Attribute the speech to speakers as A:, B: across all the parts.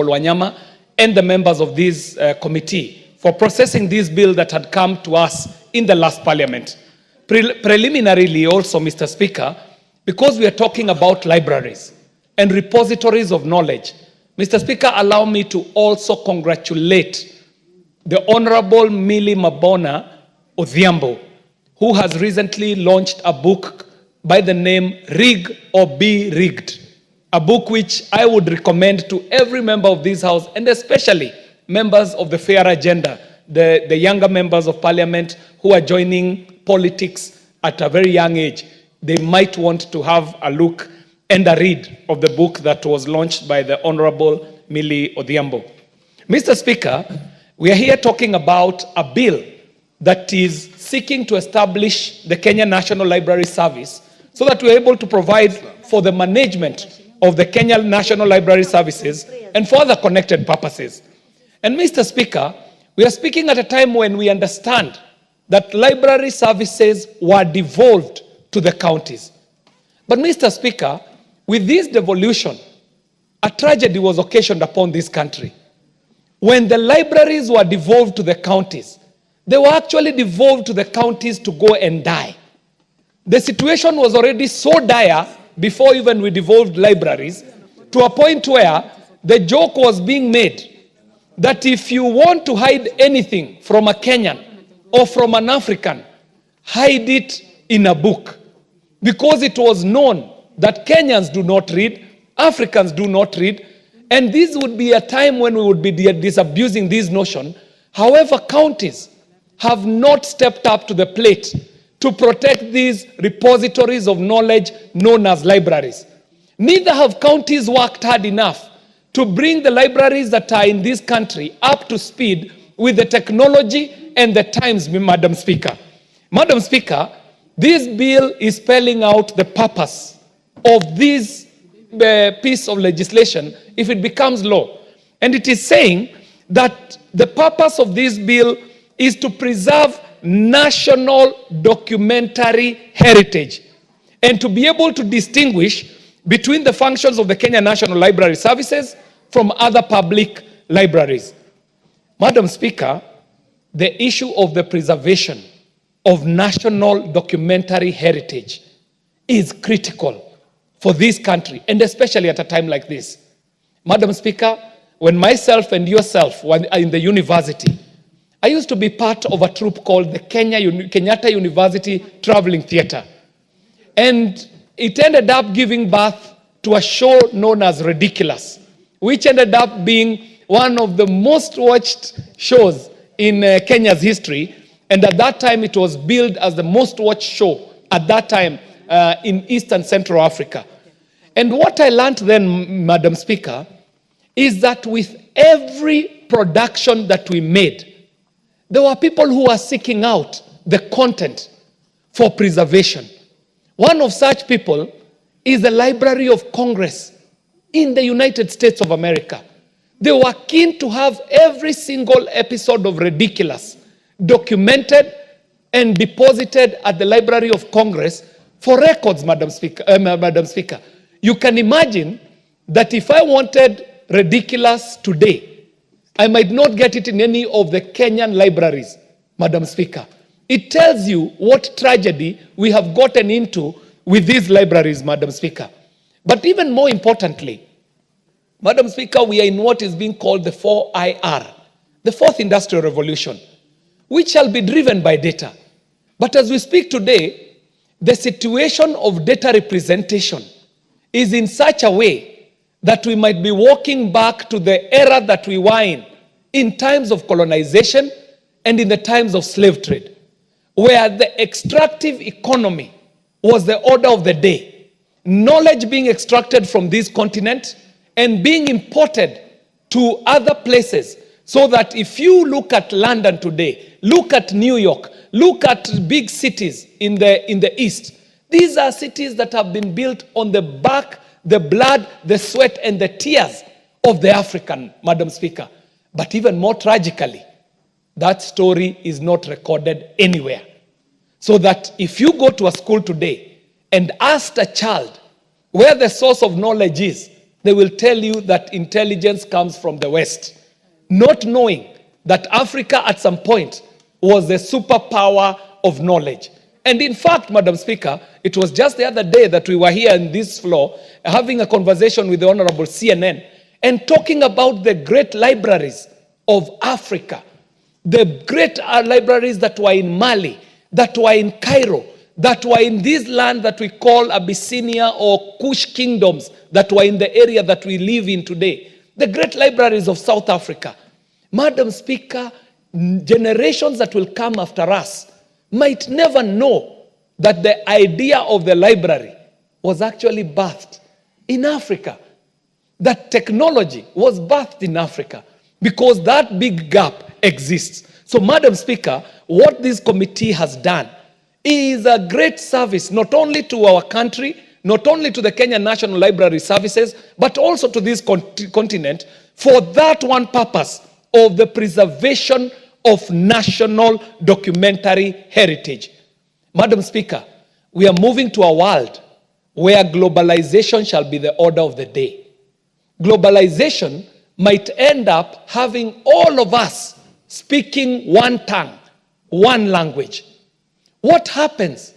A: Wanyama and the members of this committee for processing this bill that had come to us in the last parliament. Preliminarily also, Mr. Speaker, because we are talking about libraries and repositories of knowledge, Mr. Speaker, allow me to also congratulate the Honorable Millie Mabona Odhiambo, who has recently launched a book by the name Rig or Be Rigged, a book which I would recommend to every member of this House, and especially members of the fair agenda, the younger members of parliament who are joining politics at a very young age. They might want to have a look and a read of the book that was launched by the Honorable Millie Odhiambo. Mr. Speaker, we are here talking about a bill that is seeking to establish the Kenya National Library Service so that we are able to provide for the management of the Kenya National Library Services and for other connected purposes. And Mr. Speaker, we are speaking at a time when we understand that library services were devolved to the counties. But Mr. Speaker, with this devolution, a tragedy was occasioned upon this country. When the libraries were devolved to the counties, they were actually devolved to the counties to go and die. The situation was already so dire before even we devolved libraries, to a point where the joke was being made that if you want to hide anything from a Kenyan or from an African, hide it in a book. Because it was known that Kenyans do not read, Africans do not read, and this would be a time when we would be disabusing this notion. However, counties have not stepped up to the plate to protect these repositories of knowledge known as libraries. Neither have counties worked hard enough to bring the libraries that are in this country up to speed with the technology and the times, Madam Speaker. Madam Speaker, this bill is spelling out the purpose of this piece of legislation if it becomes law. And it is saying that the purpose of this bill is to preserve national documentary heritage and to be able to distinguish between the functions of the Kenya National Library Services from other public libraries. Madam Speaker, the issue of the preservation of national documentary heritage is critical for this country, and especially at a time like this. Madam Speaker, when myself and yourself were in the university, I used to be part of a troupe called the Kenyatta University Traveling Theatre. And it ended up giving birth to a show known as Ridiculous, which ended up being one of the most watched shows in Kenya's history. And at that time, it was billed as the most watched show at that time in East and Central Africa. And what I learned then, Madam Speaker, is that with every production that we made, there were people who were seeking out the content for preservation. One of such people is the Library of Congress in the United States of America. They were keen to have every single episode of Ridiculous documented and deposited at the Library of Congress for records, Madam Speaker. You can imagine that if I wanted Ridiculous today, I might not get it in any of the Kenyan libraries, Madam Speaker. It tells you what tragedy we have gotten into with these libraries, Madam Speaker. But even more importantly, Madam Speaker, we are in what is being called the 4IR, the Fourth Industrial Revolution, which shall be driven by data. But as we speak today, the situation of data representation is in such a way that we might be walking back to the era that we were in times of colonization and in the times of slave trade, where the extractive economy was the order of the day. Knowledge being extracted from this continent and being imported to other places, so that if you look at London today, look at New York, look at big cities in the East, these are cities that have been built on the back, the blood, the sweat, and the tears of the African, Madam Speaker. But even more tragically, that story is not recorded anywhere. So that if you go to a school today and ask a child where the source of knowledge is, they will tell you that intelligence comes from the West, not knowing that Africa at some point was the superpower of knowledge. And in fact, Madam Speaker, it was just the other day that we were here in this floor having a conversation with the Honorable CNN and talking about the great libraries of Africa, the great libraries that were in Mali, that were in Cairo, that were in this land that we call Abyssinia or Kush kingdoms, that were in the area that we live in today, the great libraries of South Africa. Madam Speaker, generations that will come after us might never know that the idea of the library was actually birthed in Africa, that technology was birthed in Africa, because that big gap exists. So, Madam Speaker, what this committee has done is a great service, not only to our country, not only to the Kenya National Library Services, but also to this continent, for that one purpose of the preservation of national documentary heritage. Madam Speaker, we are moving to a world where globalization shall be the order of the day. Globalization might end up having all of us speaking one tongue, one language. What happens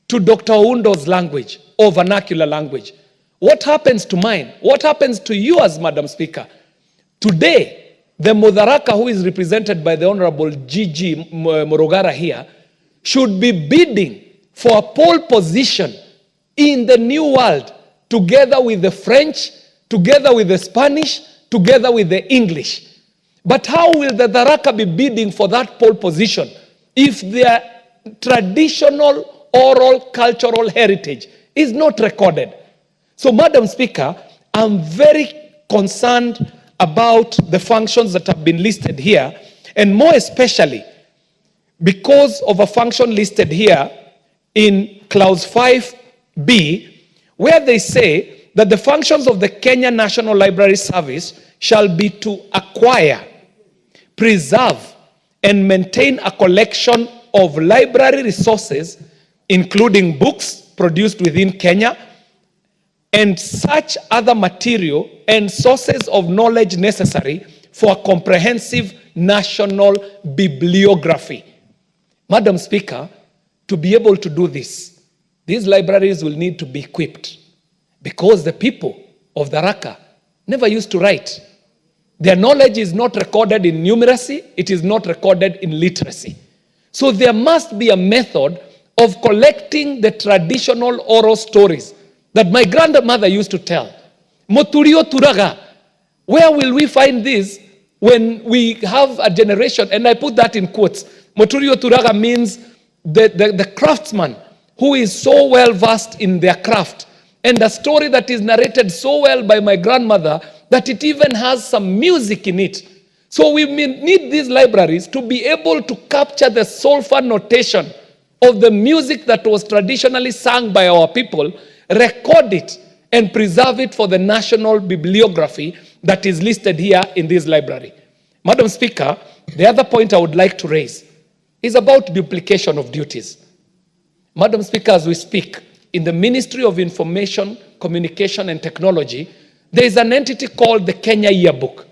A: to Dr. Oundo's language or vernacular language? What happens to mine? What happens to yours, Madam Speaker? Today, the Mutharaka, who is represented by the Honorable Gigi Morogara here, should be bidding for a pole position in the new world, together with the French, together with the Spanish, together with the English. But how will the Tharaka be bidding for that pole position if their traditional oral cultural heritage is not recorded? So, Madam Speaker, I'm very concerned about the functions that have been listed here, and more especially because of a function listed here in clause 5B, where they say that the functions of the Kenya National Library Service shall be to acquire, preserve, and maintain a collection of library resources, including books produced within Kenya, and such other material and sources of knowledge necessary for a comprehensive national bibliography. Madam Speaker, to be able to do this, these libraries will need to be equipped, because the people of the Raka never used to write. Their knowledge is not recorded in numeracy, it is not recorded in literacy. So there must be a method of collecting the traditional oral stories that my grandmother used to tell. Moturio turaga. Where will we find this when we have a generation, and I put that in quotes. Moturio turaga means the craftsman who is so well versed in their craft, and a story that is narrated so well by my grandmother that it even has some music in it. So we need these libraries to be able to capture the soulful notation of the music that was traditionally sung by our people, record it, and preserve it for the national bibliography that is listed here in this library. Madam Speaker, the other point I would like to raise is about duplication of duties. Madam Speaker, as we speak, in the Ministry of Information, Communication and Technology, there is an entity called the Kenya Yearbook.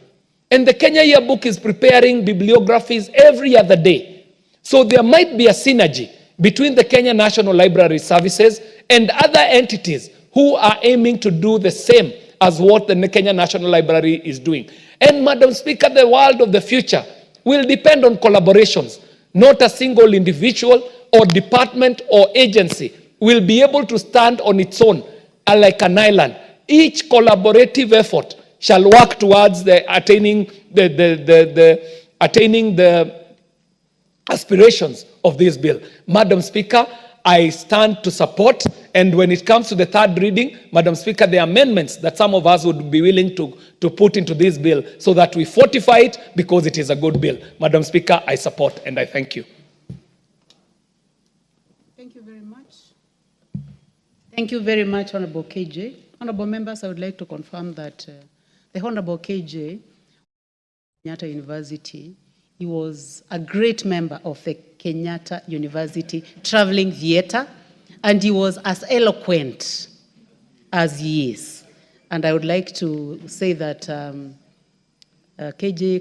A: And the Kenya Yearbook is preparing bibliographies every other day. So there might be a synergy between the Kenya National Library Services and other entities who are aiming to do the same as what the Kenya National Library is doing. And Madam Speaker, the world of the future will depend on collaborations. Not a single individual or department or agency will be able to stand on its own like an island. Each collaborative effort shall work towards attaining the aspirations of this bill. Madam Speaker, I stand to support, and when it comes to the third reading, Madam Speaker, the amendments that some of us would be willing to put into this bill so that we fortify it, because it is a good bill. Madam Speaker, I support and I thank you.
B: Thank you very much. Thank you very much, Honorable KJ. Honorable members, I would like to confirm that the Honorable KJ, Kenyatta University, he was a great member of the Kenyatta University Traveling Theatre, and he was as eloquent as he is. And I would like to say that KJ